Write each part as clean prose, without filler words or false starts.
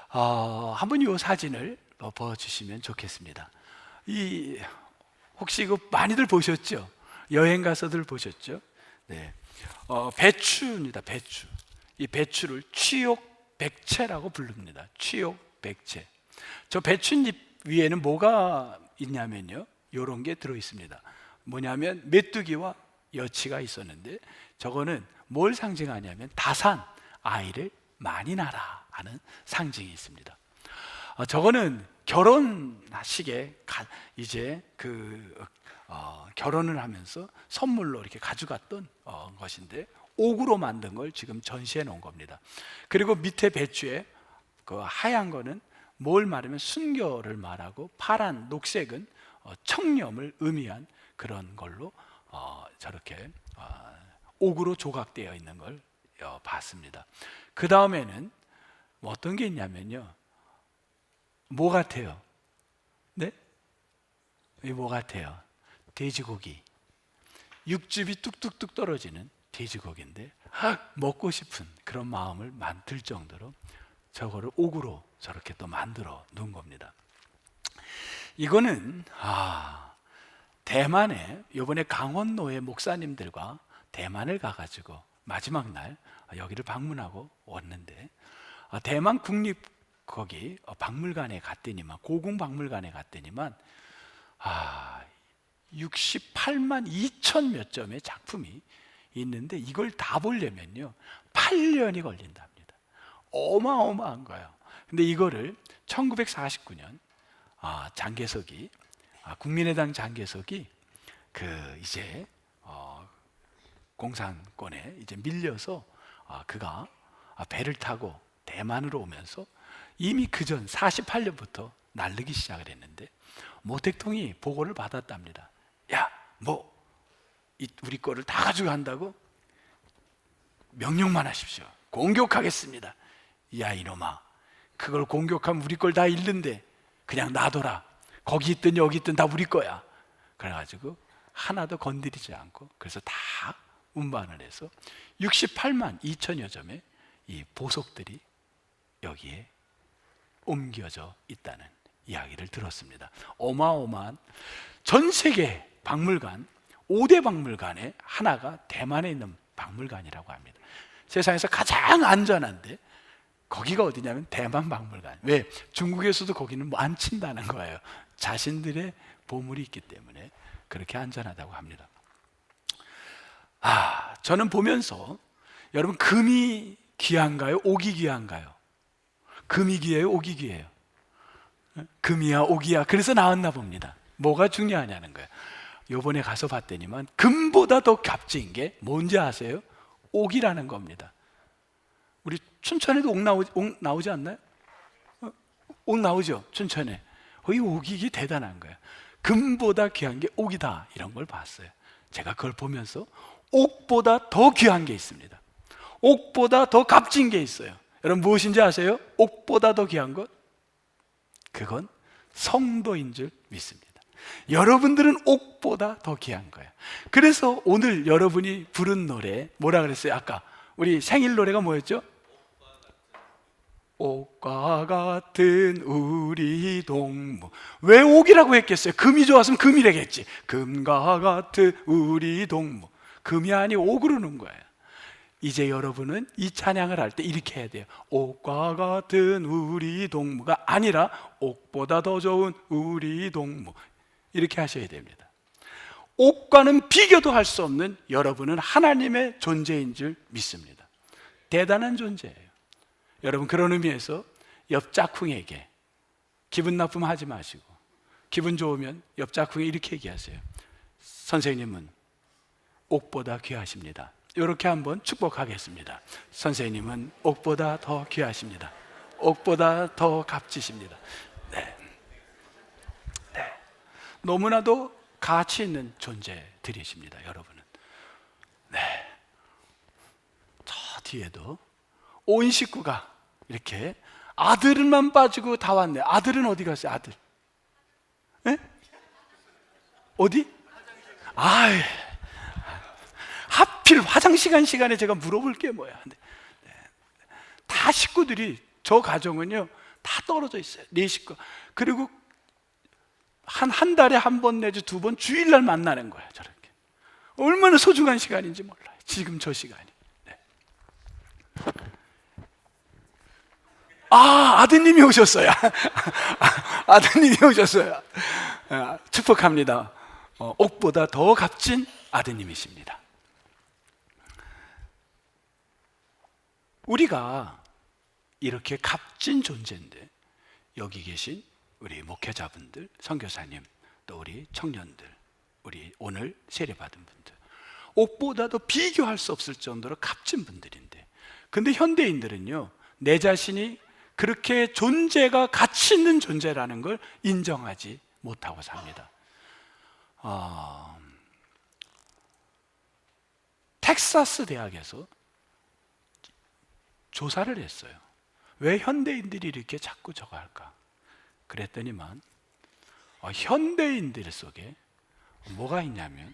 한번 이 사진을 보여주시면 좋겠습니다. 혹시 이거 많이들 보셨죠? 여행 가서들 보셨죠? 네. 배추입니다. 배추. 이 배추를 취욕백채라고 부릅니다. 취욕백채. 저 배춧잎 위에는 뭐가 있냐면요, 이런 게 들어 있습니다. 뭐냐면 메뚜기와 여치가 있었는데, 저거는 뭘 상징하냐면 다산, 아이를 많이 낳아라 하는 상징이 있습니다. 저거는 결혼식에 이제 결혼을 하면서 선물로 이렇게 가져갔던 것인데, 옥으로 만든 걸 지금 전시해 놓은 겁니다. 그리고 밑에 배추에 그 하얀 거는 뭘 말하면 순결을 말하고, 파란 녹색은 청렴을 의미한 그런 걸로 저렇게 옥으로 조각되어 있는 걸 봤습니다. 그 다음에는 뭐 어떤 게 있냐면요, 뭐 같아요? 네? 이 뭐 같아요? 돼지고기. 육즙이 뚝뚝뚝 떨어지는 돼지고기인데, 먹고 싶은 그런 마음을 만들 정도로 저거를 옥으로 저렇게 또 만들어 놓은 겁니다. 이거는 대만에 이번에 강원노회 목사님들과 대만을 가가지고 마지막 날 여기를 방문하고 왔는데, 대만 국립 거기 박물관에 갔더니만, 고궁박물관에 갔더니만 68만 2천 몇 점의 작품이 있는데, 이걸 다 보려면요 8년이 걸린답니다. 어마어마한 거예요. 근데 이거를 1949년 장개석이, 국민의당 장개석이 이제 공산권에 이제 밀려서 그가 배를 타고 대만으로 오면서 이미 그전 48년부터 날르기 시작을 했는데, 모 대통령이 보고를 받았답니다. 야, 우리 거를 다 가져간다고? 명령만 하십시오. 공격하겠습니다. 야, 이놈아, 그걸 공격하면 우리 걸 다 잃는데 그냥 놔둬라. 거기 있든 여기 있든 다 우리 거야. 그래가지고 하나도 건드리지 않고, 그래서 다 운반을 해서 68만 2천여 점의 이 보석들이 여기에 옮겨져 있다는 이야기를 들었습니다. 어마어마한 전 세계 박물관 5대 박물관의 하나가 대만에 있는 박물관이라고 합니다. 세상에서 가장 안전한데 거기가 어디냐면 대만 박물관. 왜? 중국에서도 거기는 안 친다는 거예요. 자신들의 보물이 있기 때문에 그렇게 안전하다고 합니다. 저는 보면서, 여러분, 금이 귀한가요? 옥이 귀한가요? 금이 귀해요? 옥이 귀해요? 금이야 옥이야, 그래서 나왔나 봅니다. 뭐가 중요하냐는 거예요. 요번에 가서 봤더니만 금보다 더 값진 게 뭔지 아세요? 옥이라는 겁니다. 우리 춘천에도 옥 나오지 않나요? 옥 나오죠, 춘천에. 이 옥이 이게 대단한 거예요. 금보다 귀한 게 옥이다, 이런 걸 봤어요. 제가 그걸 보면서 옥보다 더 귀한 게 있습니다. 옥보다 더 값진 게 있어요. 여러분, 무엇인지 아세요? 옥보다 더 귀한 것? 그건 성도인 줄 믿습니다. 여러분들은 옥보다 더 귀한 거예요. 그래서 오늘 여러분이 부른 노래 뭐라 그랬어요? 아까 우리 생일 노래가 뭐였죠? 옥과 같은 우리 동무. 왜 옥이라고 했겠어요? 금이 좋았으면 금이라겠지. 금과 같은 우리 동무. 금이 아니고 옥으로 넣은 거예요. 이제 여러분은 이 찬양을 할 때 이렇게 해야 돼요. 옥과 같은 우리 동무가 아니라 옥보다 더 좋은 우리 동무, 이렇게 하셔야 됩니다. 옥과는 비교도 할 수 없는 여러분은 하나님의 존재인 줄 믿습니다. 대단한 존재예요. 여러분, 그런 의미에서 옆 짝꿍에게 기분 나쁘면 하지 마시고, 기분 좋으면 옆 짝꿍에 이렇게 얘기하세요. 선생님은 옥보다 귀하십니다. 이렇게 한번 축복하겠습니다. 선생님은 옥보다 더 귀하십니다. 옥보다 더 값지십니다. 네. 너무나도 가치 있는 존재들이십니다, 여러분은. 네. 저 뒤에도 온 식구가 이렇게, 아들만 빠지고 다 왔네. 아들은 어디 갔어요? 아들? 네? 어디? 하필 화장실 시간에 제가 물어볼 게 뭐야. 다 식구들이, 저 가정은요 다 떨어져 있어요. 내 식구. 그리고 한 달에 한 번 내지 두 번 주일날 만나는 거예요. 저렇게. 얼마나 소중한 시간인지 몰라요. 지금 저 시간이. 네. 아드님이 오셨어요. 아드님이 오셨어요. 축복합니다. 옥보다 더 값진 아드님이십니다. 우리가 이렇게 값진 존재인데 여기 계신 우리 목회자분들, 선교사님, 또 우리 청년들, 우리 오늘 세례받은 분들, 옥보다도 비교할 수 없을 정도로 값진 분들인데, 근데 현대인들은요, 내 자신이 그렇게 존재가 가치 있는 존재라는 걸 인정하지 못하고 삽니다. 텍사스 대학에서 조사를 했어요. 왜 현대인들이 이렇게 자꾸 저거 할까? 그랬더니만 현대인들 속에 뭐가 있냐면,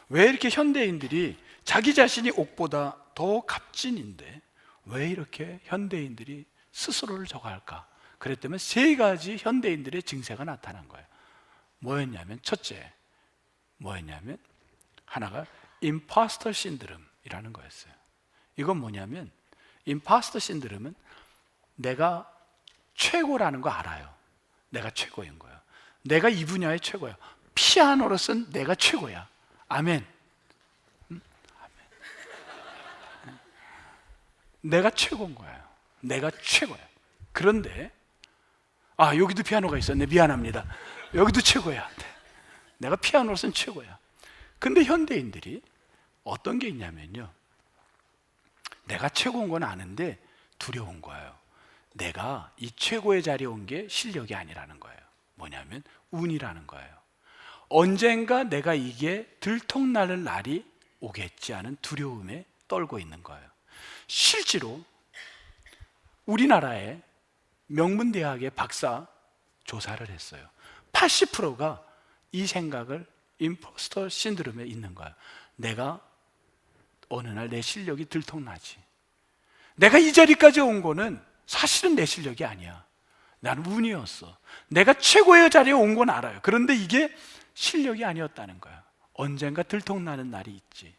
왜 이렇게 현대인들이 자기 자신이 옥보다 더 값진인데 왜 이렇게 현대인들이 스스로를 저거 할까? 그랬더니 세 가지 현대인들의 증세가 나타난 거예요. 뭐였냐면, 첫째 뭐였냐면, 하나가 임파스터 신드롬이라는 거였어요. 이건 뭐냐면, 임파스터 신드롬은 내가 최고라는 거 알아요. 내가 최고인 거예요. 내가 이 분야의 최고야. 피아노로서는 내가 최고야. 아멘. 아멘. 내가 최고인 거예요. 내가 최고야. 그런데 여기도 피아노가 있었네. 미안합니다. 여기도 최고야. 내가 피아노로서는 최고야. 근데 현대인들이 어떤 게 있냐면요, 내가 최고인 건 아는데 두려운 거예요. 내가 이 최고의 자리에 온 게 실력이 아니라는 거예요. 뭐냐면 운이라는 거예요. 언젠가 내가 이게 들통나는 날이 오겠지 하는 두려움에 떨고 있는 거예요. 실제로 우리나라의 명문대학의 박사 조사를 했어요. 80%가 이 생각을 임포스터 신드롬에 있는 거예요. 내가 어느 날 내 실력이 들통나지. 내가 이 자리까지 온 거는 사실은 내 실력이 아니야. 나는 운이었어. 내가 최고의 자리에 온 건 알아요. 그런데 이게 실력이 아니었다는 거야. 언젠가 들통나는 날이 있지.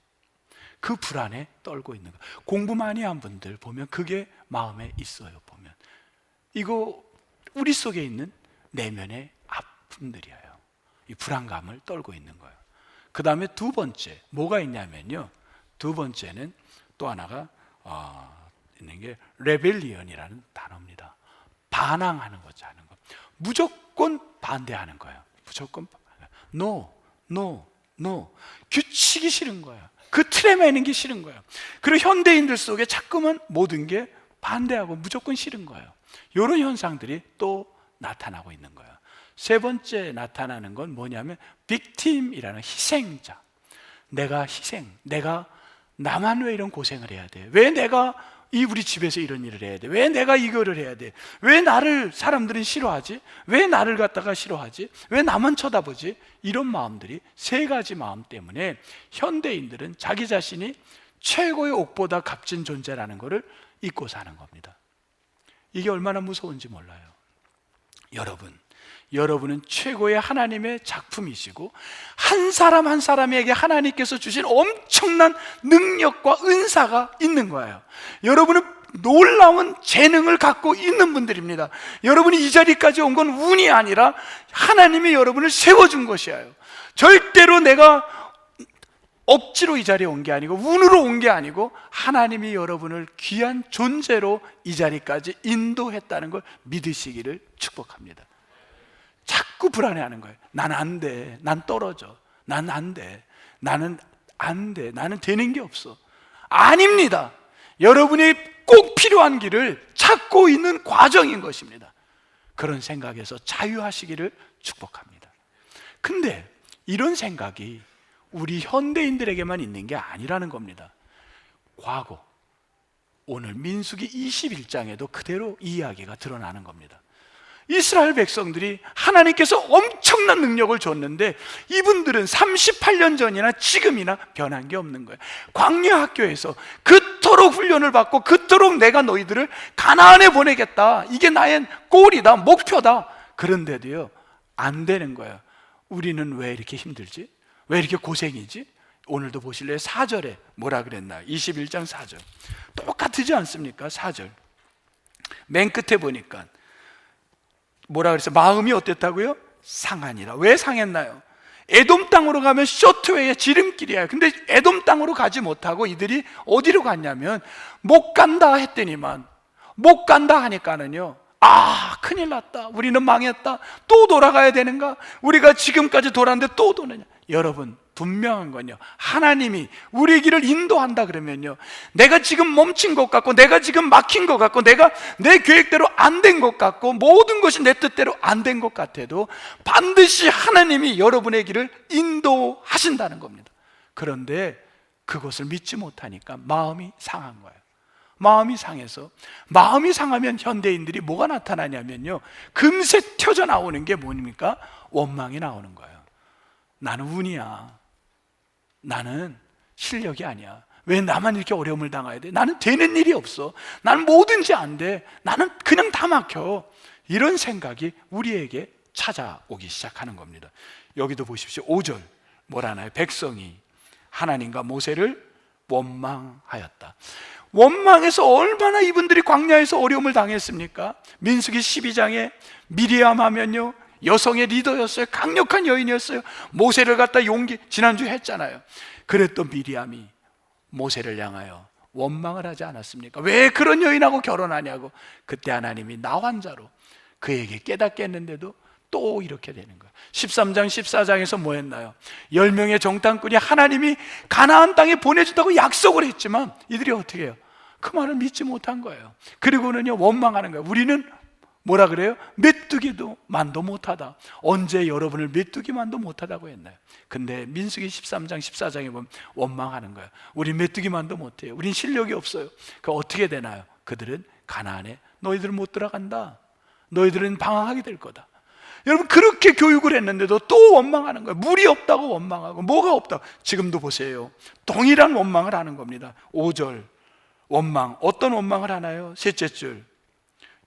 그 불안에 떨고 있는 거야. 공부 많이 한 분들 보면 그게 마음에 있어요. 보면 이거 우리 속에 있는 내면의 아픔들이에요. 이 불안감을 떨고 있는 거예요. 그 다음에 두 번째 뭐가 있냐면요, 두 번째는 또 하나가 있는 게 레벨리언이라는 단어입니다. 반항하는 거죠. 하는 거. 무조건 반대하는 거예요. 무조건 no, no, no. 규칙이 싫은 거예요. 그 틀에 매는 게 싫은 거예요. 그리고 현대인들 속에 자꾸만 모든 게 반대하고 무조건 싫은 거예요. 이런 현상들이 또 나타나고 있는 거예요. 세 번째 나타나는 건 뭐냐면 빅팀이라는 희생자. 내가 나만 왜 이런 고생을 해야 돼? 왜 내가 우리 집에서 이런 일을 해야 돼? 왜 내가 이거를 해야 돼? 왜 나를 사람들은 싫어하지? 왜 나를 갖다가 싫어하지? 왜 나만 쳐다보지? 이런 마음들이, 세 가지 마음 때문에 현대인들은 자기 자신이 최고의 옥보다 값진 존재라는 것을 잊고 사는 겁니다. 이게 얼마나 무서운지 몰라요. 여러분은 최고의 하나님의 작품이시고, 한 사람 한 사람에게 하나님께서 주신 엄청난 능력과 은사가 있는 거예요. 여러분은 놀라운 재능을 갖고 있는 분들입니다. 여러분이 이 자리까지 온 건 운이 아니라 하나님이 여러분을 세워준 것이에요. 절대로 내가 억지로 이 자리에 온 게 아니고, 운으로 온 게 아니고, 하나님이 여러분을 귀한 존재로 이 자리까지 인도했다는 걸 믿으시기를 축복합니다. 자꾸 불안해하는 거예요. 난 안 돼. 난 떨어져. 난 안 돼. 나는 안 돼. 나는 되는 게 없어. 아닙니다. 여러분이 꼭 필요한 길을 찾고 있는 과정인 것입니다. 그런 생각에서 자유하시기를 축복합니다. 근데 이런 생각이 우리 현대인들에게만 있는 게 아니라는 겁니다. 과거, 오늘 민수기 21장에도 그대로 이 이야기가 드러나는 겁니다. 이스라엘 백성들이 하나님께서 엄청난 능력을 줬는데 이분들은 38년 전이나 지금이나 변한 게 없는 거예요. 광야 학교에서 그토록 훈련을 받고 그토록 내가 너희들을 가나안에 보내겠다, 이게 나의 골이다, 목표다. 그런데도요 안 되는 거예요. 우리는 왜 이렇게 힘들지? 왜 이렇게 고생이지? 오늘도 보실래요? 4절에 뭐라 그랬나요? 21장 4절 똑같지 않습니까? 4절 맨 끝에 보니까 뭐라 그랬어요? 마음이 어땠다고요? 상하니라. 왜 상했나요? 에돔 땅으로 가면 쇼트웨이의 지름길이에요. 근데 에돔 땅으로 가지 못하고 이들이 어디로 갔냐면 못 간다 했더니만, 못 간다 하니까는요, 아 큰일 났다, 우리는 망했다, 또 돌아가야 되는가, 우리가 지금까지 돌았는데 또 도느냐. 여러분 분명한 건요, 하나님이 우리 길을 인도한다 그러면요, 내가 지금 멈춘 것 같고, 내가 지금 막힌 것 같고, 내가 내 계획대로 안 된 것 같고, 모든 것이 내 뜻대로 안 된 것 같아도 반드시 하나님이 여러분의 길을 인도하신다는 겁니다. 그런데 그것을 믿지 못하니까 마음이 상한 거예요. 마음이 상해서, 마음이 상하면 현대인들이 뭐가 나타나냐면요, 금세 튀어져 나오는 게 뭡니까? 원망이 나오는 거예요. 나는 운이야, 나는 실력이 아니야, 왜 나만 이렇게 어려움을 당해야 돼? 나는 되는 일이 없어, 나는 뭐든지 안 돼, 나는 그냥 다 막혀. 이런 생각이 우리에게 찾아오기 시작하는 겁니다. 여기도 보십시오. 5절 뭐라나요? 백성이 하나님과 모세를 원망하였다. 원망해서 얼마나 이분들이 광야에서 어려움을 당했습니까? 민수기 12장에 미리암 하면요, 여성의 리더였어요. 강력한 여인이었어요. 모세를 갖다 용기, 지난주에 했잖아요. 그랬던 미리암이 모세를 향하여 원망을 하지 않았습니까? 왜 그런 여인하고 결혼하냐고. 그때 하나님이 나 환자로 그에게 깨닫게 했는데도 또 이렇게 되는 거예요. 13장 14장에서 뭐 했나요? 10명의 정탐꾼이 하나님이 가나안 땅에 보내준다고 약속을 했지만 이들이 어떻게 해요? 그 말을 믿지 못한 거예요. 그리고는요 원망하는 거예요. 우리는 뭐라 그래요? 메뚜기도 만도 못하다. 언제 여러분을 메뚜기만도 못하다고 했나요? 근데 민수기 13장 14장에 보면 원망하는 거예요. 우리 메뚜기만도 못해요. 우린 실력이 없어요. 그 어떻게 되나요? 그들은 가나안에 너희들은 못 들어간다, 너희들은 방황하게 될 거다. 여러분 그렇게 교육을 했는데도 또 원망하는 거예요. 물이 없다고 원망하고, 뭐가 없다, 지금도 보세요. 동일한 원망을 하는 겁니다. 5절 원망, 어떤 원망을 하나요? 셋째 줄,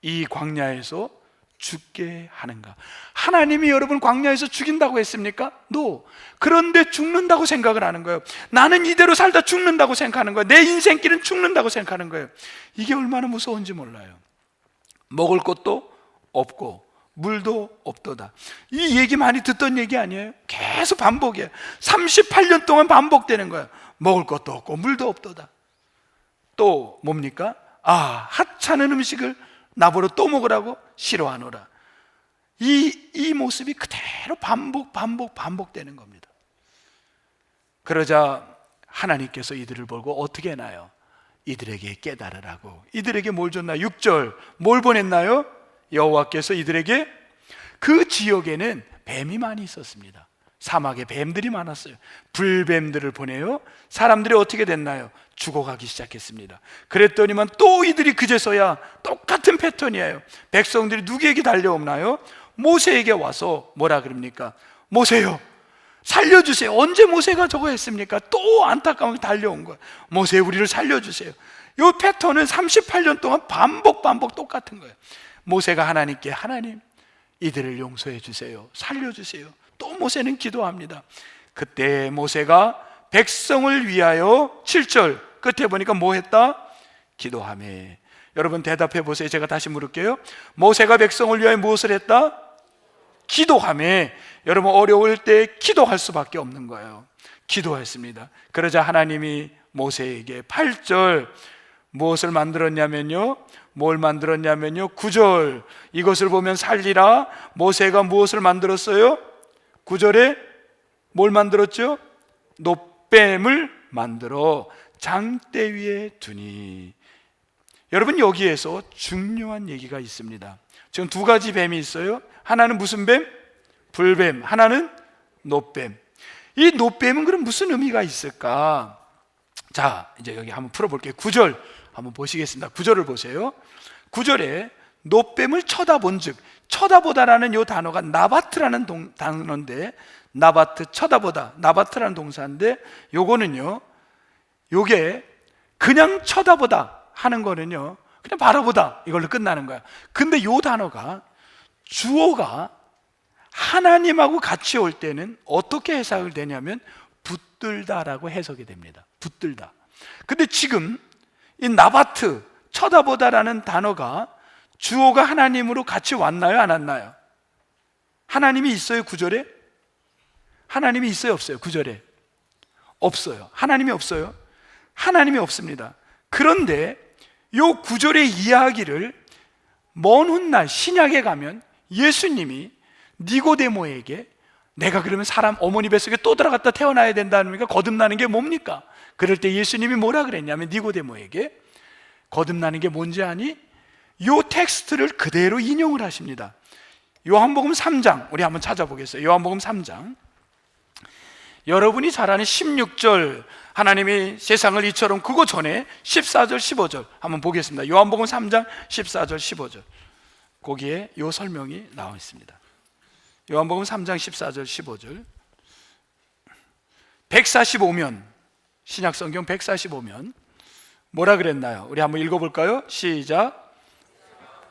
이 광야에서 죽게 하는가. 하나님이 여러분 광야에서 죽인다고 했습니까? No. 그런데 죽는다고 생각을 하는 거예요. 나는 이대로 살다 죽는다고 생각하는 거예요. 내 인생길은 죽는다고 생각하는 거예요. 이게 얼마나 무서운지 몰라요. 먹을 것도 없고 물도 없도다. 이 얘기 많이 듣던 얘기 아니에요? 계속 반복이에요. 38년 동안 반복되는 거예요. 먹을 것도 없고 물도 없도다. 또 뭡니까? 아, 하찮은 음식을 나보러 또 먹으라고 싫어하노라. 이 모습이 그대로 반복되는 겁니다. 그러자 하나님께서 이들을 보고 어떻게 해나요? 이들에게 깨달으라고. 이들에게 뭘 줬나요? 6절 뭘 보냈나요? 여호와께서 이들에게, 그 지역에는 뱀이 많이 있었습니다. 사막에 뱀들이 많았어요. 불뱀들을 보내요. 사람들이 어떻게 됐나요? 죽어가기 시작했습니다. 그랬더니만 또 이들이 그제서야 똑같은 패턴이에요. 백성들이 누구에게 달려오나요? 모세에게 와서 뭐라 그럽니까? 모세요, 살려주세요. 언제 모세가 저거 했습니까? 또 안타까운 게 달려온 거예요. 모세, 우리를 살려주세요. 이 패턴은 38년 동안 반복 똑같은 거예요. 모세가 하나님께, 하나님 이들을 용서해 주세요, 살려주세요. 또 모세는 기도합니다. 그때 모세가 백성을 위하여 7절 끝에 보니까 뭐 했다? 기도하매. 여러분 대답해 보세요. 제가 다시 물을게요. 모세가 백성을 위하여 무엇을 했다? 기도하매. 여러분 어려울 때 기도할 수밖에 없는 거예요. 기도했습니다. 그러자 하나님이 모세에게 8절 무엇을 만들었냐면요, 뭘 만들었냐면요, 9절 이것을 보면 살리라. 모세가 무엇을 만들었어요? 9절에 뭘 만들었죠? 놋뱀을 만들어 장대 위에 두니. 여러분 여기에서 중요한 얘기가 있습니다. 지금 두 가지 뱀이 있어요. 하나는 무슨 뱀? 불뱀. 하나는 놋뱀. 이 놋뱀은 그럼 무슨 의미가 있을까? 자, 이제 여기 한번 풀어볼게요. 9절 한번 보시겠습니다. 9절을 보세요. 9절에 노뱀을 쳐다본즉, 쳐다보다라는 이 단어가 나바트라는 단어인데, 나바트, 쳐다보다, 나바트라는 동사인데, 요거는요, 요게 그냥 쳐다보다 하는 거는요, 그냥 바라보다 이걸로 끝나는 거야. 근데 요 단어가 주어가 하나님하고 같이 올 때는 어떻게 해석이 되냐면 붙들다라고 해석이 됩니다. 붙들다. 근데 지금 이 나바트, 쳐다보다라는 단어가 주어가 하나님으로 같이 왔나요? 안 왔나요? 하나님이 있어요? 구절에? 하나님이 있어요? 없어요? 구절에? 없어요. 하나님이 없어요? 하나님이 없습니다. 그런데 요 구절의 이야기를 먼 훗날 신약에 가면 예수님이 니고데모에게 내가 그러면 사람 어머니 뱃속에 또 들어갔다 태어나야 된다니까 거듭나는 게 뭡니까? 그럴 때 예수님이 뭐라 그랬냐면 니고데모에게 거듭나는 게 뭔지 아니? 요 텍스트를 그대로 인용을 하십니다. 요한복음 3장 우리 한번 찾아보겠어요. 요한복음 3장 여러분이 잘 아는 16절 하나님이 세상을 이처럼 그거 전에 14절 15절 한번 보겠습니다. 요한복음 3장 14절 15절 거기에 요 설명이 나와 있습니다. 요한복음 3장 14절 15절 145면 신약성경 145면 뭐라 그랬나요? 우리 한번 읽어볼까요? 시작.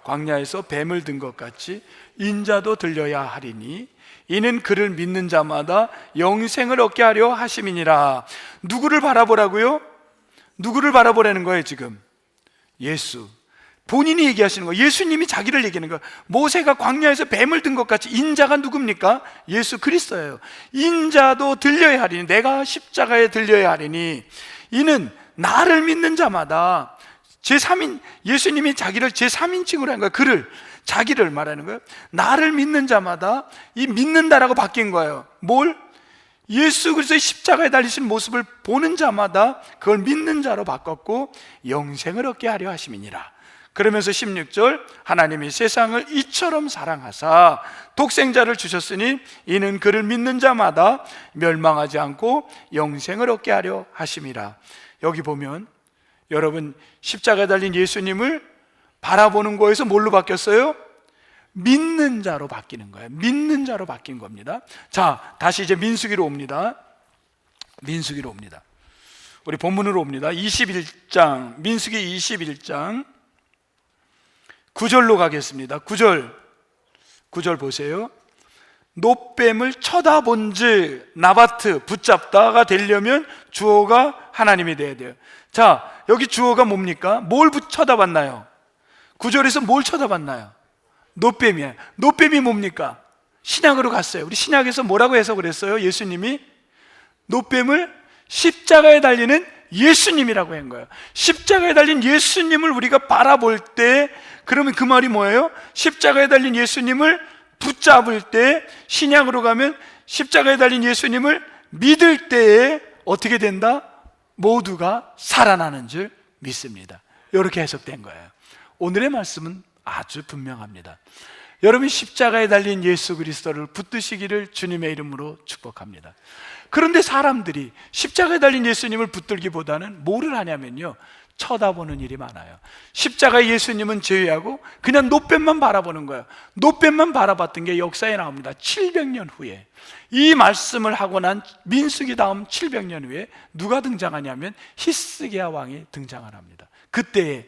광야에서 뱀을 든 것 같이 인자도 들려야 하리니 이는 그를 믿는 자마다 영생을 얻게 하려 하심이니라. 누구를 바라보라고요? 누구를 바라보라는 거예요 지금? 예수. 본인이 얘기하시는 거예요. 예수님이 자기를 얘기하는 거예요. 모세가 광야에서 뱀을 든 것 같이 인자가 누굽니까? 예수 그리스도예요. 인자도 들려야 하리니 내가 십자가에 들려야 하리니 이는 나를 믿는 자마다 제3인 예수님이 자기를 제3인칭으로 한 거예요. 그를 자기를 말하는 거예요. 나를 믿는 자마다 이 믿는다라고 바뀐 거예요. 뭘? 예수 그리스도의 십자가에 달리신 모습을 보는 자마다 그걸 믿는 자로 바꿨고 영생을 얻게 하려 하심이니라. 그러면서 16절 하나님이 세상을 이처럼 사랑하사 독생자를 주셨으니 이는 그를 믿는 자마다 멸망하지 않고 영생을 얻게 하려 하심이라. 여기 보면 여러분 십자가에 달린 예수님을 바라보는 거에서 뭘로 바뀌었어요? 믿는 자로 바뀌는 거예요. 믿는 자로 바뀐 겁니다. 자, 다시 이제 민수기로 옵니다. 민수기로 옵니다. 우리 본문으로 옵니다. 21장 민수기 21장 9절로 가겠습니다. 9절 보세요. 노뱀을 쳐다본즉 나바트 붙잡다가 되려면 주어가 하나님이 돼야 돼요. 자, 여기 주어가 뭡니까? 뭘 쳐다봤나요? 9절에서 뭘 쳐다봤나요? 노뱀이에요. 노뱀이 뭡니까? 신약으로 갔어요. 우리 신약에서 뭐라고 해석을 했어요? 예수님이 노뱀을 십자가에 달리는 예수님이라고 한 거예요. 십자가에 달린 예수님을 우리가 바라볼 때 그러면 그 말이 뭐예요? 십자가에 달린 예수님을 붙잡을 때 신약으로 가면 십자가에 달린 예수님을 믿을 때에 어떻게 된다? 모두가 살아나는 줄 믿습니다. 이렇게 해석된 거예요. 오늘의 말씀은 아주 분명합니다. 여러분 십자가에 달린 예수 그리스도를 붙드시기를 주님의 이름으로 축복합니다. 그런데 사람들이 십자가에 달린 예수님을 붙들기보다는 뭐를 하냐면요, 쳐다보는 일이 많아요. 십자가의 예수님은 제외하고 그냥 노뱀만 바라보는 거예요. 노뱀만 바라봤던 게 역사에 나옵니다. 700년 후에 이 말씀을 하고 난 민수기 다음 700년 후에 누가 등장하냐면 히스기야 왕이 등장을 합니다. 그때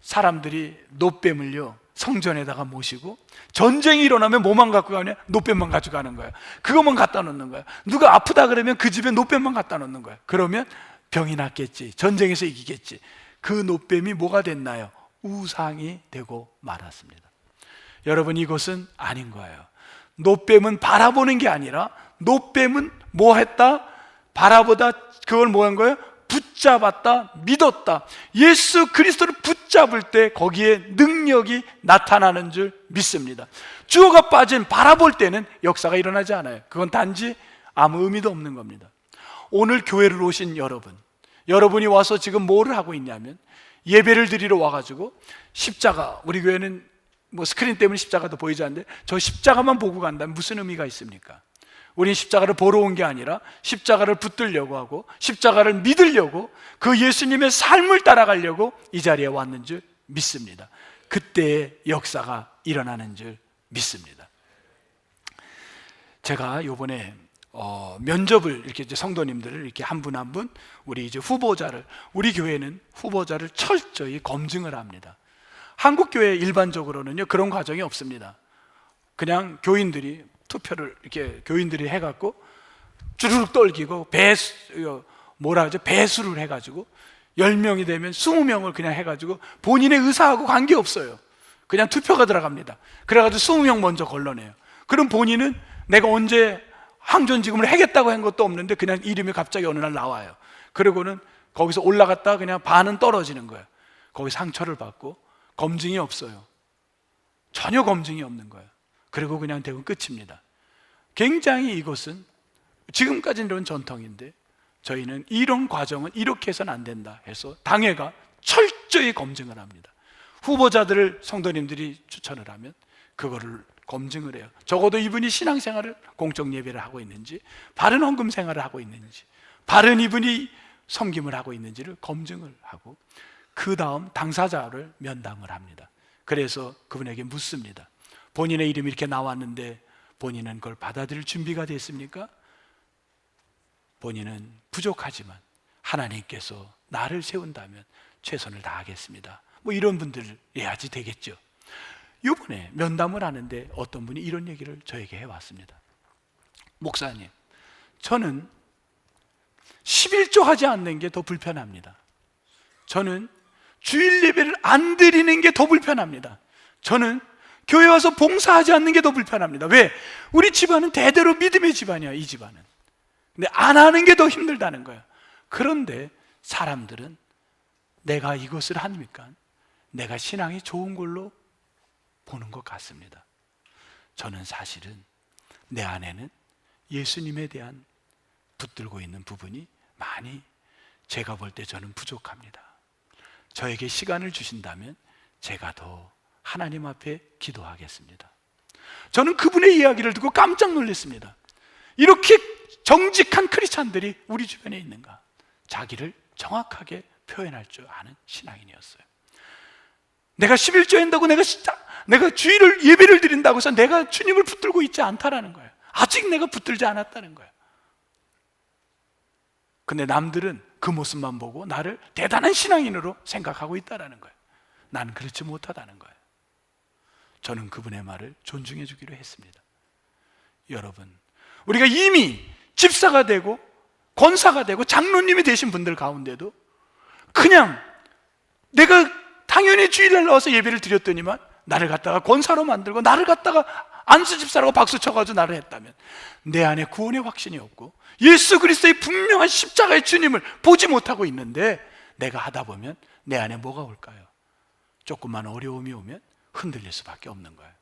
사람들이 노뱀을요 성전에다가 모시고 전쟁이 일어나면 뭐만 갖고 가냐? 노뱀만 가져가는 거예요. 그것만 갖다 놓는 거예요. 누가 아프다 그러면 그 집에 노뱀만 갖다 놓는 거예요. 그러면 병이 낫겠지, 전쟁에서 이기겠지. 그 노뱀이 뭐가 됐나요? 우상이 되고 말았습니다. 여러분, 이것은 아닌 거예요. 노뱀은 바라보는 게 아니라 노뱀은 뭐 했다? 바라보다 그걸 뭐 한 거예요? 붙잡았다, 믿었다. 예수 그리스도를 붙잡을 때 거기에 능력이 나타나는 줄 믿습니다. 주어가 빠진 바라볼 때는 역사가 일어나지 않아요. 그건 단지 아무 의미도 없는 겁니다. 오늘 교회를 오신 여러분이 와서 지금 뭐를 하고 있냐면 예배를 드리러 와가지고 십자가, 우리 교회는 뭐 스크린 때문에 십자가도 보이지 않는데 저 십자가만 보고 간다면 무슨 의미가 있습니까? 우리는 십자가를 보러 온 게 아니라 십자가를 붙들려고 하고 십자가를 믿으려고 그 예수님의 삶을 따라가려고 이 자리에 왔는 줄 믿습니다. 그때의 역사가 일어나는 줄 믿습니다. 제가 요번에 면접을 이렇게 이제 성도님들을 이렇게 한 분 한 분 우리 이제 우리 교회는 후보자를 철저히 검증을 합니다. 한국 교회 일반적으로는요 그런 과정이 없습니다. 그냥 교인들이 투표를 이렇게 교인들이 해갖고 주르륵 떨기고 배수를 해가지고 10명이 되면 20명을 그냥 해가지고 본인의 의사하고 관계없어요. 그냥 투표가 들어갑니다. 그래가지고 20명 먼저 걸러내요. 그럼 본인은 내가 언제 항전지검을 하겠다고 한 것도 없는데 그냥 이름이 갑자기 어느 날 나와요. 그리고는 거기서 올라갔다가 그냥 반은 떨어지는 거예요. 거기 상처를 받고 검증이 없어요. 전혀 검증이 없는 거예요. 그리고 그냥 대부분 끝입니다. 굉장히 이것은 지금까지는 이런 전통인데 저희는 이런 과정은 이렇게 해서는 안 된다 해서 당회가 철저히 검증을 합니다. 후보자들을 성도님들이 추천을 하면 그거를 검증을 해요. 적어도 이분이 신앙생활을 공적 예배를 하고 있는지, 바른 헌금 생활을 하고 있는지, 바른 이분이 섬김을 하고 있는지를 검증을 하고 그 다음 당사자를 면담을 합니다. 그래서 그분에게 묻습니다. 본인의 이름이 이렇게 나왔는데 본인은 그걸 받아들일 준비가 됐습니까? 본인은 부족하지만 하나님께서 나를 세운다면 최선을 다하겠습니다. 뭐 이런 분들 해야지 되겠죠. 이번에 면담을 하는데 어떤 분이 이런 얘기를 저에게 해왔습니다. 목사님, 저는 11조 하지 않는 게 더 불편합니다. 저는 주일 예배를 안 드리는 게 더 불편합니다. 저는 교회 와서 봉사하지 않는 게 더 불편합니다. 왜? 우리 집안은 대대로 믿음의 집안이야, 이 집안은. 근데 안 하는 게 더 힘들다는 거예요. 그런데 사람들은 내가 이것을 하니까 내가 신앙이 좋은 걸로 보는 것 같습니다. 저는 사실은 내 안에는 예수님에 대한 붙들고 있는 부분이 많이 제가 볼 때 저는 부족합니다. 저에게 시간을 주신다면 제가 더 하나님 앞에 기도하겠습니다. 저는 그분의 이야기를 듣고 깜짝 놀랐습니다. 이렇게 정직한 크리스찬들이 우리 주변에 있는가? 자기를 정확하게 표현할 줄 아는 신앙인이었어요. 내가 11조 한다고 내가 주일을 예배를 드린다고 해서 내가 주님을 붙들고 있지 않다라는 거예요. 아직 내가 붙들지 않았다는 거예요. 근데 남들은 그 모습만 보고 나를 대단한 신앙인으로 생각하고 있다는 거예요. 난 그렇지 못하다는 거예요. 저는 그분의 말을 존중해 주기로 했습니다. 여러분, 우리가 이미 집사가 되고 권사가 되고 장로님이 되신 분들 가운데도 그냥 내가 당연히 주일날 나와서 예배를 드렸더니만 나를 갖다가 권사로 만들고 나를 갖다가 안수 집사라고 박수 쳐가지고 나를 했다면 내 안에 구원의 확신이 없고 예수 그리스도의 분명한 십자가의 주님을 보지 못하고 있는데 내가 하다 보면 내 안에 뭐가 올까요? 조금만 어려움이 오면 흔들릴 수밖에 없는 거예요.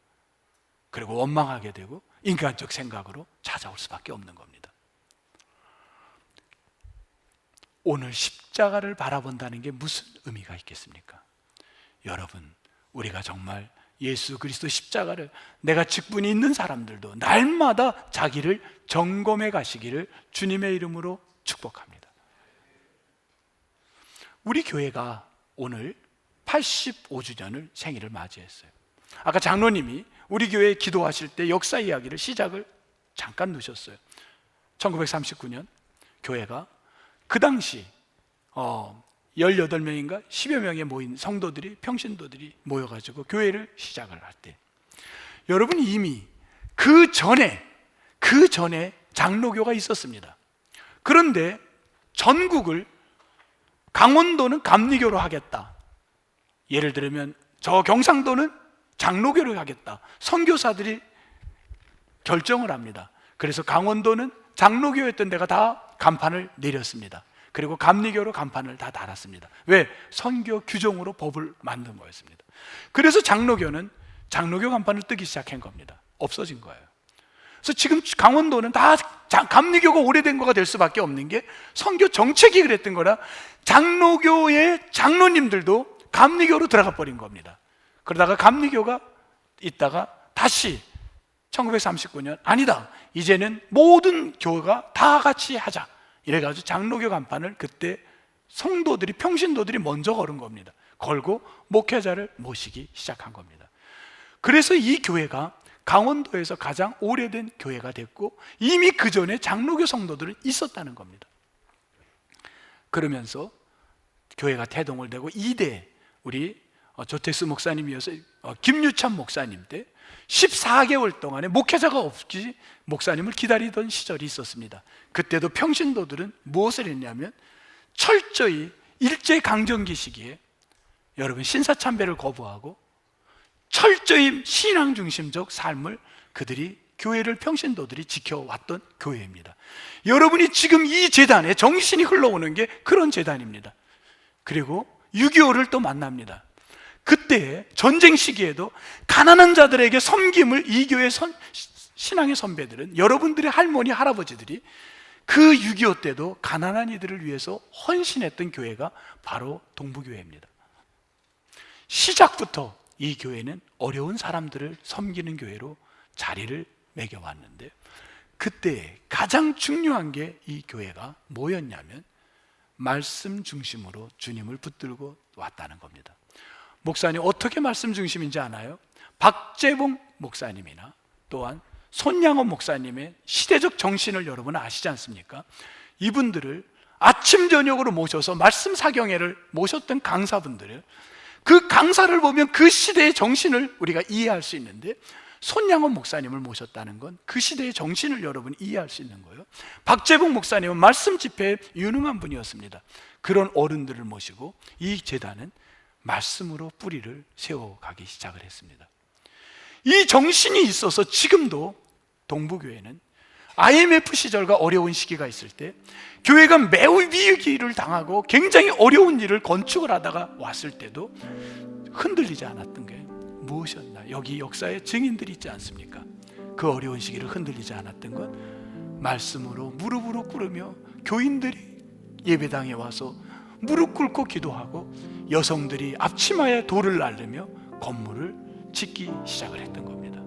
그리고 원망하게 되고 인간적 생각으로 찾아올 수밖에 없는 겁니다. 오늘 십자가를 바라본다는 게 무슨 의미가 있겠습니까? 여러분, 우리가 정말 예수 그리스도 십자가를 내가 직분이 있는 사람들도 날마다 자기를 점검해 가시기를 주님의 이름으로 축복합니다. 우리 교회가 오늘 85주년을 생일을 맞이했어요. 아까 장로님이 우리 교회에 기도하실 때 역사 이야기를 시작을 잠깐 넣으셨어요. 1939년 교회가 그 당시 18명인가 10여 명의 모인 성도들이 평신도들이 모여가지고 교회를 시작을 할 때 여러분 이미 그 전에 장로교가 있었습니다. 그런데 전국을 강원도는 감리교로 하겠다, 예를 들면 저 경상도는 장로교로 하겠다, 선교사들이 결정을 합니다. 그래서 강원도는 장로교였던 데가 다 간판을 내렸습니다. 그리고 감리교로 간판을 다 달았습니다. 왜? 선교 규정으로 법을 만든 거였습니다. 그래서 장로교는 장로교 간판을 뜨기 시작한 겁니다. 없어진 거예요. 그래서 지금 강원도는 다 감리교가 오래된 거가 될 수밖에 없는 게 선교 정책이 그랬던 거라 장로교의 장로님들도 감리교로 들어가 버린 겁니다. 그러다가 감리교가 있다가 다시 1939년 아니다, 이제는 모든 교회가 다 같이 하자 이래가지고 장로교 간판을 그때 성도들이 평신도들이 먼저 걸은 겁니다. 걸고 목회자를 모시기 시작한 겁니다. 그래서 이 교회가 강원도에서 가장 오래된 교회가 됐고 이미 그 전에 장로교 성도들은 있었다는 겁니다. 그러면서 교회가 태동을 되고 2대 우리 조태수 목사님이어서 김유찬 목사님 때 14개월 동안에 목회자가 없이 목사님을 기다리던 시절이 있었습니다. 그때도 평신도들은 무엇을 했냐면 철저히 일제강점기 시기에 여러분 신사참배를 거부하고 철저히 신앙 중심적 삶을 그들이 교회를 평신도들이 지켜왔던 교회입니다. 여러분이 지금 이 재단에 정신이 흘러오는 게 그런 재단입니다. 그리고 6.25를 또 만납니다. 그때 전쟁 시기에도 가난한 자들에게 섬김을 이 교회 신앙의 선배들은 여러분들의 할머니 할아버지들이 그 6.25 때도 가난한 이들을 위해서 헌신했던 교회가 바로 동부교회입니다. 시작부터 이 교회는 어려운 사람들을 섬기는 교회로 자리를 매겨왔는데 그때 가장 중요한 게 이 교회가 뭐였냐면 말씀 중심으로 주님을 붙들고 왔다는 겁니다. 목사님 어떻게 말씀 중심인지 아나요? 박재봉 목사님이나 또한 손양원 목사님의 시대적 정신을 여러분 아시지 않습니까? 이분들을 아침 저녁으로 모셔서 말씀 사경회를 모셨던 강사분들을 그 강사를 보면 그 시대의 정신을 우리가 이해할 수 있는데 손양원 목사님을 모셨다는 건 그 시대의 정신을 여러분 이해할 수 있는 거예요. 박재봉 목사님은 말씀 집회에 유능한 분이었습니다. 그런 어른들을 모시고 이 재단은 말씀으로 뿌리를 세워가기 시작을 했습니다. 이 정신이 있어서 지금도 동부교회는 IMF 시절과 어려운 시기가 있을 때 교회가 매우 위기를 당하고 굉장히 어려운 일을 건축을 하다가 왔을 때도 흔들리지 않았던 게 무엇이었나? 여기 역사의 증인들이 있지 않습니까? 그 어려운 시기를 흔들리지 않았던 건 말씀으로 무릎으로 꿇으며 교인들이 예배당에 와서 무릎 꿇고 기도하고 여성들이 앞치마에 돌을 날르며 건물을 짓기 시작을 했던 겁니다.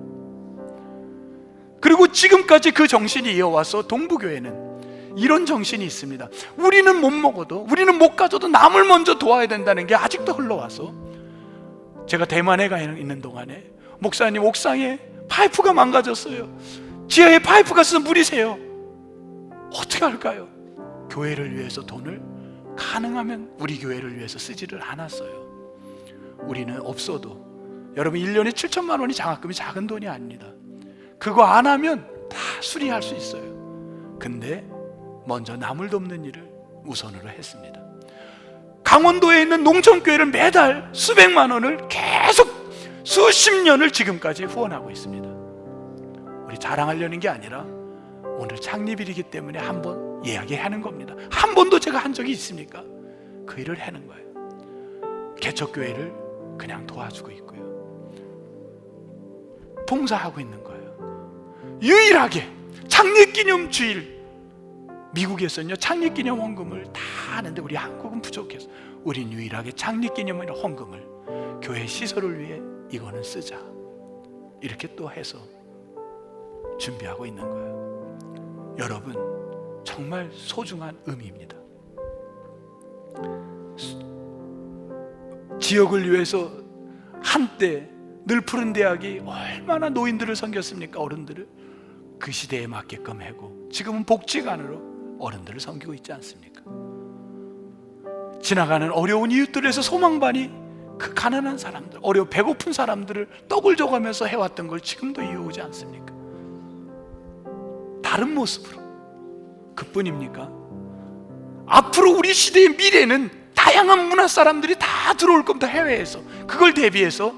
그리고 지금까지 그 정신이 이어와서 동부교회는 이런 정신이 있습니다. 우리는 못 먹어도, 우리는 못 가져도 남을 먼저 도와야 된다는 게 아직도 흘러와서 제가 대만에 가 있는 동안에 목사님 옥상에 파이프가 망가졌어요. 지하에 파이프가 있어서 물이 새요. 어떻게 할까요? 교회를 위해서 돈을 가능하면 우리 교회를 위해서 쓰지를 않았어요. 우리는 없어도 여러분 1년에 7천만 원이 장학금이 작은 돈이 아닙니다. 그거 안 하면 다 수리할 수 있어요. 근데 먼저 남을 돕는 일을 우선으로 했습니다. 강원도에 있는 농촌교회를 매달 수백만 원을 계속 수십 년을 지금까지 후원하고 있습니다. 우리 자랑하려는 게 아니라 오늘 창립일이기 때문에 한번 이야기하는 겁니다. 한 번도 제가 한 적이 있습니까? 그 일을 하는 거예요. 개척교회를 그냥 도와주고 있고요. 봉사하고 있는 거예요. 유일하게 창립기념주일, 미국에서는요 창립기념 헌금을 다 하는데 우리 한국은 부족해서 우린 유일하게 창립기념 헌금을 교회 시설을 위해 이거는 쓰자 이렇게 또 해서 준비하고 있는 거예요. 여러분 정말 소중한 의미입니다. 지역을 위해서 한때 늘 푸른 대학이 얼마나 노인들을 섬겼습니까? 어른들을 그 시대에 맞게끔 하고 지금은 복지관으로 어른들을 섬기고 있지 않습니까? 지나가는 어려운 이웃들에서 소망반이 그 가난한 사람들, 배고픈 사람들을 떡을 줘가면서 해왔던 걸 지금도 이어오지 않습니까? 다른 모습으로 그뿐입니까? 앞으로 우리 시대의 미래는 다양한 문화 사람들이 다 들어올 겁니다. 해외에서. 그걸 대비해서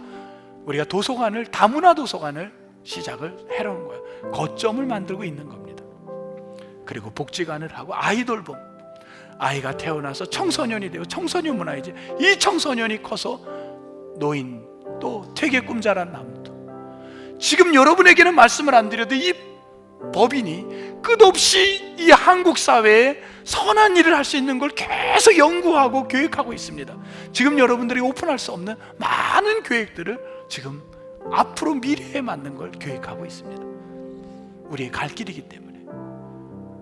우리가 도서관을, 다문화 도서관을 시작을 해놓은 거예요. 거점을 만들고 있는 겁니다. 그리고 복지관을 하고 아이돌봉, 아이가 태어나서 청소년이 되고 청소년 문화이지 이 청소년이 커서 노인 또 퇴계 꿈자란 남도 지금 여러분에게는 말씀을 안 드려도 이 법인이 끝없이 이 한국 사회에 선한 일을 할 수 있는 걸 계속 연구하고 계획하고 있습니다. 지금 여러분들이 오픈할 수 없는 많은 계획들을 지금 앞으로 미래에 맞는 걸 계획하고 있습니다. 우리의 갈 길이기 때문에.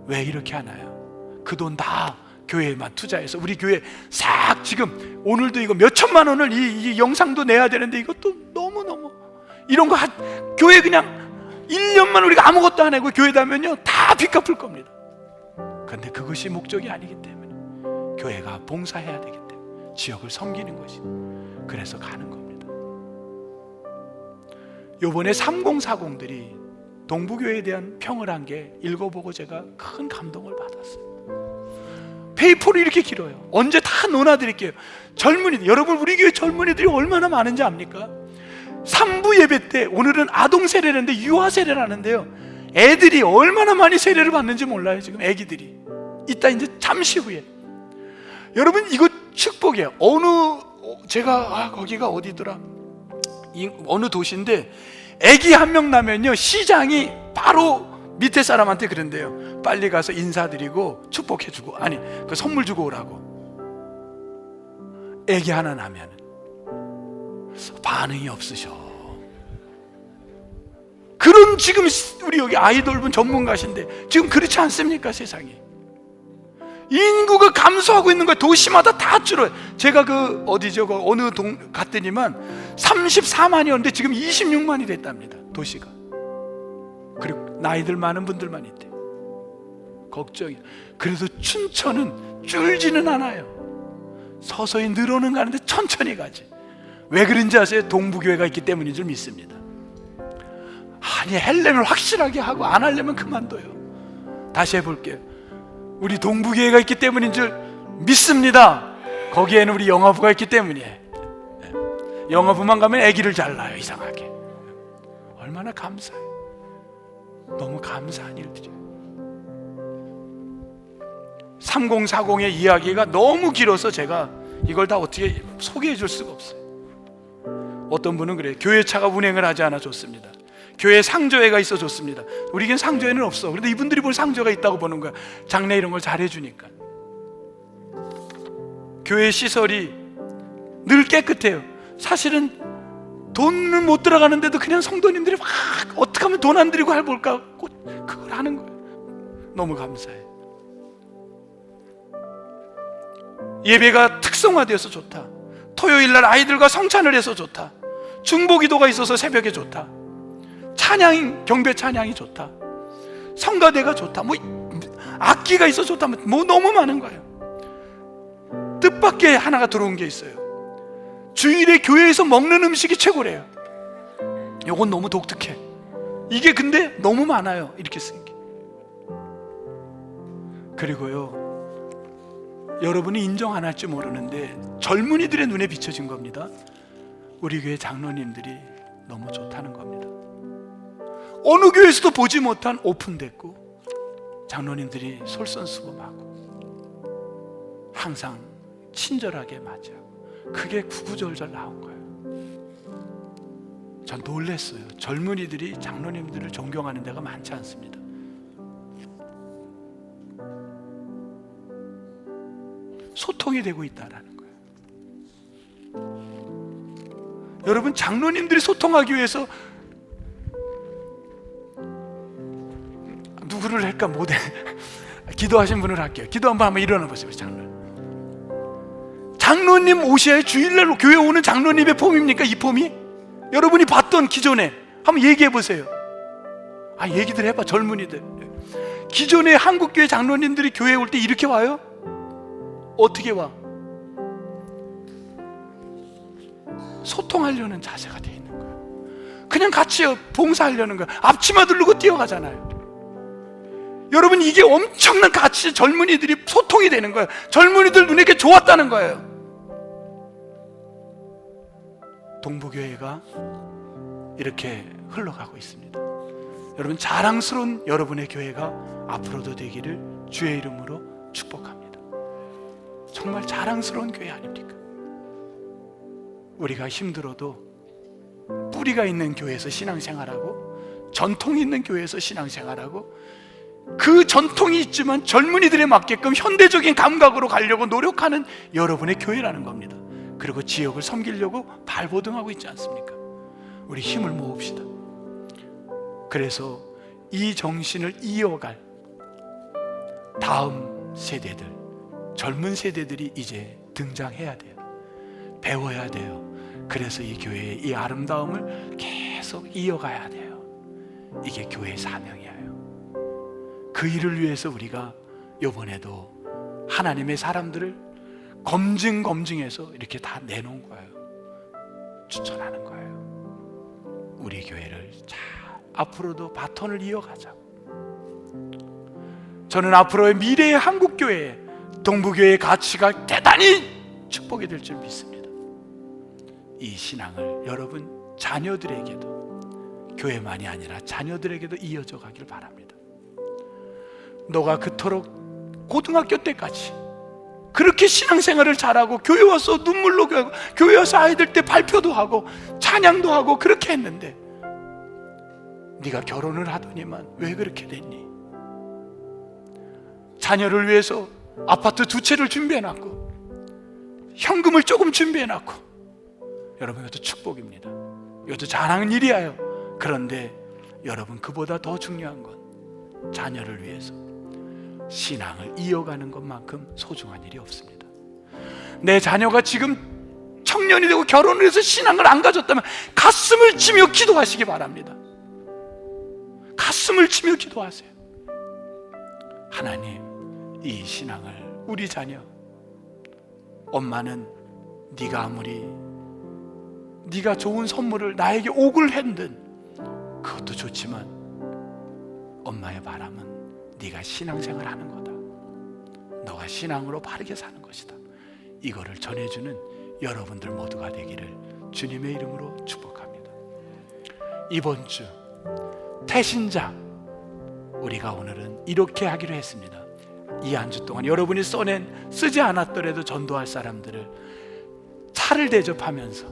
왜 이렇게 하나요? 그 돈 다 교회에만 투자해서 우리 교회 싹 지금 오늘도 이거 몇 천만 원을 이 영상도 내야 되는데 이것도 너무너무 이런 거 교회 그냥 1년만 우리가 아무것도 안 하고 교회 다면요 다 빚 갚을 겁니다. 그런데 그것이 목적이 아니기 때문에 교회가 봉사해야 되기 때문에 지역을 섬기는 것이 그래서 가는 겁니다. 요번에 3040들이 동부교회에 대한 평을 한 게 읽어보고 제가 큰 감동을 받았어요. 페이퍼로 이렇게 길어요. 언제 다 논하드릴게요. 젊은이들, 여러분 우리 교회 젊은이들이 얼마나 많은지 압니까? 3부 예배 때 오늘은 아동 세례라는데 유아 세례라는데요, 애들이 얼마나 많이 세례를 받는지 몰라요. 지금 애기들이 이따 이제 잠시 후에 여러분 이거 축복이에요. 제가 거기가 어디더라, 어느 도시인데 애기 한 명 나면요 시장이 바로 밑에 사람한테 그런데요, 빨리 가서 인사드리고 축복해주고 아니 그 선물 주고 오라고. 애기 하나 나면 반응이 없으셔. 그런 지금 우리 여기 아이돌분 전문가신데 지금 그렇지 않습니까? 세상이 인구가 감소하고 있는 거예요. 도시마다 다 줄어요. 제가 그 어디죠? 그 어느 동 갔더니만 34만이었는데 지금 26만이 됐답니다. 도시가. 그리고 나이들 많은 분들만 있대. 걱정이야. 그래서 춘천은 줄지는 않아요. 서서히 늘어는 가는데 천천히 가지. 왜 그런지 아세요? 동부교회가 있기 때문인 줄 믿습니다. 아니 하려면 확실하게 하고 안 하려면 그만둬요. 다시 해볼게요. 우리 동부교회가 있기 때문인 줄 믿습니다. 거기에는 우리 영화부가 있기 때문이에요. 영화부만 가면 아기를 잘 낳아요. 이상하게. 얼마나 감사해요. 너무 감사한 일들이에요. 3040의 이야기가 너무 길어서 제가 이걸 다 어떻게 소개해 줄 수가 없어요. 어떤 분은 그래요. 교회차가 운행을 하지 않아 좋습니다. 교회 상조회가 있어 좋습니다. 우리에겐 상조회는 없어. 그런데 이분들이 뭘 상조회가 있다고 보는 거야. 장례 이런 걸 잘해주니까. 교회 시설이 늘 깨끗해요. 사실은 돈은 못 들어가는데도 그냥 성도님들이 막 어떻게 하면 돈 안 들이고 해볼까 그걸 하는 거예요. 너무 감사해요. 예배가 특성화되어서 좋다. 토요일날 아이들과 성찬을 해서 좋다. 중보기도가 있어서 새벽에 좋다. 찬양, 경배 찬양이 좋다. 성가대가 좋다. 뭐 악기가 있어 좋다. 뭐 너무 많은 거예요. 뜻밖의 하나가 들어온 게 있어요. 주일에 교회에서 먹는 음식이 최고래요. 이건 너무 독특해. 이게 근데 너무 많아요. 이렇게 쓴 게. 그리고요, 여러분이 인정 안 할지 모르는데 젊은이들의 눈에 비춰진 겁니다. 우리 교회 장로님들이 너무 좋다는 겁니다. 어느 교회에서도 보지 못한 오픈됐고 장로님들이 솔선수범하고 항상 친절하게 맞이하고 그게 구구절절 나온 거예요. 전 놀랐어요. 젊은이들이 장로님들을 존경하는 데가 많지 않습니다. 소통이 되고 있다라는 거예요. 여러분 장로님들이 소통하기 위해서 누구를 할까 못해. 기도하신 분을 할게요. 기도 한번 일어나 보세요. 장로님 오셔야 주일날 교회 오는 장로님의 폼입니까? 이 폼이? 여러분이 봤던 기존에 한번 얘기해 보세요. 얘기들 해봐. 젊은이들 기존에 한국교회 장로님들이 교회에 올 때 이렇게 와요? 어떻게 와? 소통하려는 자세가 돼 있는 거예요. 그냥 같이 봉사하려는 거예요. 앞치마 두르고 뛰어가잖아요. 여러분 이게 엄청난 가치. 젊은이들이 소통이 되는 거예요. 젊은이들 눈에 이게 좋았다는 거예요. 동부교회가 이렇게 흘러가고 있습니다. 여러분 자랑스러운 여러분의 교회가 앞으로도 되기를 주의 이름으로 축복합니다. 정말 자랑스러운 교회 아닙니까? 우리가 힘들어도 뿌리가 있는 교회에서 신앙생활하고 전통이 있는 교회에서 신앙생활하고 그 전통이 있지만 젊은이들에 맞게끔 현대적인 감각으로 가려고 노력하는 여러분의 교회라는 겁니다. 그리고 지역을 섬기려고 발버둥하고 있지 않습니까? 우리 힘을 모읍시다. 그래서 이 정신을 이어갈 다음 세대들, 젊은 세대들이 이제 등장해야 돼요. 배워야 돼요. 그래서 이 교회의 이 아름다움을 계속 이어가야 돼요. 이게 교회의 사명이에요. 그 일을 위해서 우리가 이번에도 하나님의 사람들을 검증해서 이렇게 다 내놓은 거예요. 추천하는 거예요. 우리 교회를 잘 앞으로도 바톤을 이어가자고. 저는 앞으로의 미래의 한국교회, 동부교회의 가치가 대단히 축복이 될 줄 믿습니다. 이 신앙을 여러분 자녀들에게도, 교회만이 아니라 자녀들에게도 이어져 가길 바랍니다. 너가 그토록 고등학교 때까지 그렇게 신앙생활을 잘하고 교회 와서 눈물로 가고 교회 와서 아이들 때 발표도 하고 찬양도 하고 그렇게 했는데 네가 결혼을 하더니만 왜 그렇게 됐니? 자녀를 위해서 아파트 2채를 준비해놨고 현금을 조금 준비해놨고, 여러분 이것도 축복입니다. 이것도 잘하는 일이에요. 그런데 여러분 그보다 더 중요한 건 자녀를 위해서 신앙을 이어가는 것만큼 소중한 일이 없습니다. 내 자녀가 지금 청년이 되고 결혼을 해서 신앙을 안 가졌다면 가슴을 치며 기도하시기 바랍니다. 가슴을 치며 기도하세요. 하나님, 이 신앙을 우리 자녀, 엄마는 네가 아무리 네가 좋은 선물을 나에게 옥을 핸든 그것도 좋지만 엄마의 바람은 네가 신앙생활 하는 거다. 너가 신앙으로 바르게 사는 것이다. 이거를 전해주는 여러분들 모두가 되기를 주님의 이름으로 축복합니다. 이번 주 태신자, 우리가 오늘은 이렇게 하기로 했습니다. 이 한 주 동안 여러분이 쓰지 않았더라도 전도할 사람들을 차를 대접하면서,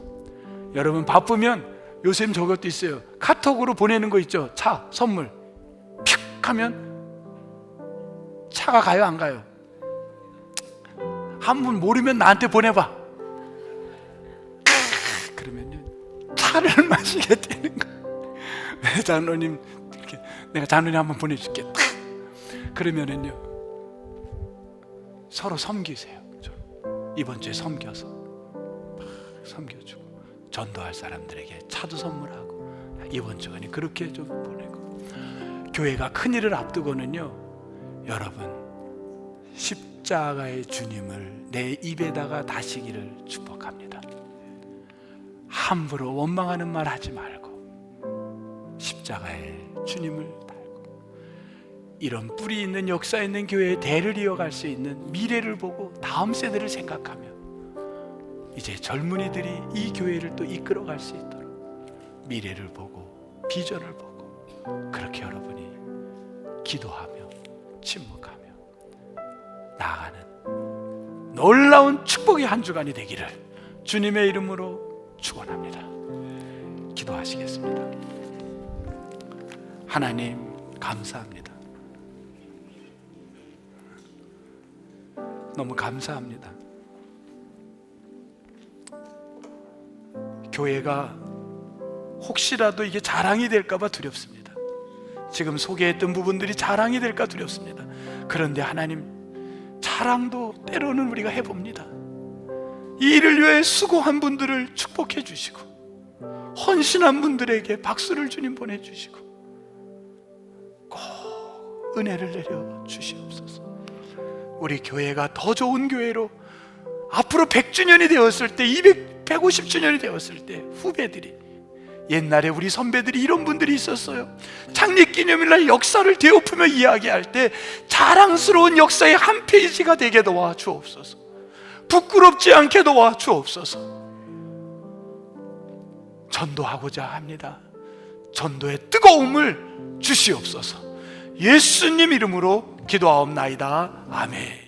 여러분 바쁘면 요즘 저것도 있어요. 카톡으로 보내는 거 있죠. 차 선물 픽 하면 차가 가요 안 가요? 한 분 모르면 나한테 보내봐. 그러면요 차를 마시게 되는 거예요. 장로님, 이렇게 내가 장로님 한번 보내줄게. 그러면은요 서로 섬기세요. 이번 주에 섬겨서 섬겨주고, 전도할 사람들에게 차도 선물하고, 이번 주간에 그렇게 좀 보내고, 교회가 큰일을 앞두고는요 여러분 십자가의 주님을 내 입에다가 다시기를 축복합니다. 함부로 원망하는 말 하지 말고 십자가의 주님을 달고, 이런 뿌리 있는 역사 있는 교회의 대를 이어갈 수 있는 미래를 보고 다음 세대를 생각하며 이제 젊은이들이 이 교회를 또 이끌어갈 수 있도록 미래를 보고 비전을 보고, 그렇게 여러분이 기도하며 침묵하며 나아가는 놀라운 축복의 한 주간이 되기를 주님의 이름으로 축원합니다. 기도하시겠습니다. 하나님 감사합니다. 너무 감사합니다. 교회가 혹시라도 이게 자랑이 될까봐 두렵습니다. 지금 소개했던 부분들이 자랑이 될까 두렵습니다. 그런데 하나님, 자랑도 때로는 우리가 해봅니다. 이 일을 위해 수고한 분들을 축복해 주시고, 헌신한 분들에게 박수를 주님 보내주시고, 꼭 은혜를 내려 주시옵소서. 우리 교회가 더 좋은 교회로 앞으로 100주년이 되었을 때, 150주년이 되었을 때 후배들이, 옛날에 우리 선배들이 이런 분들이 있었어요, 창립기념일날 역사를 되짚으며 이야기할 때 자랑스러운 역사의 한 페이지가 되게 도와주옵소서. 부끄럽지 않게 도와주옵소서. 전도하고자 합니다. 전도의 뜨거움을 주시옵소서. 예수님 이름으로 기도하옵나이다. 아멘.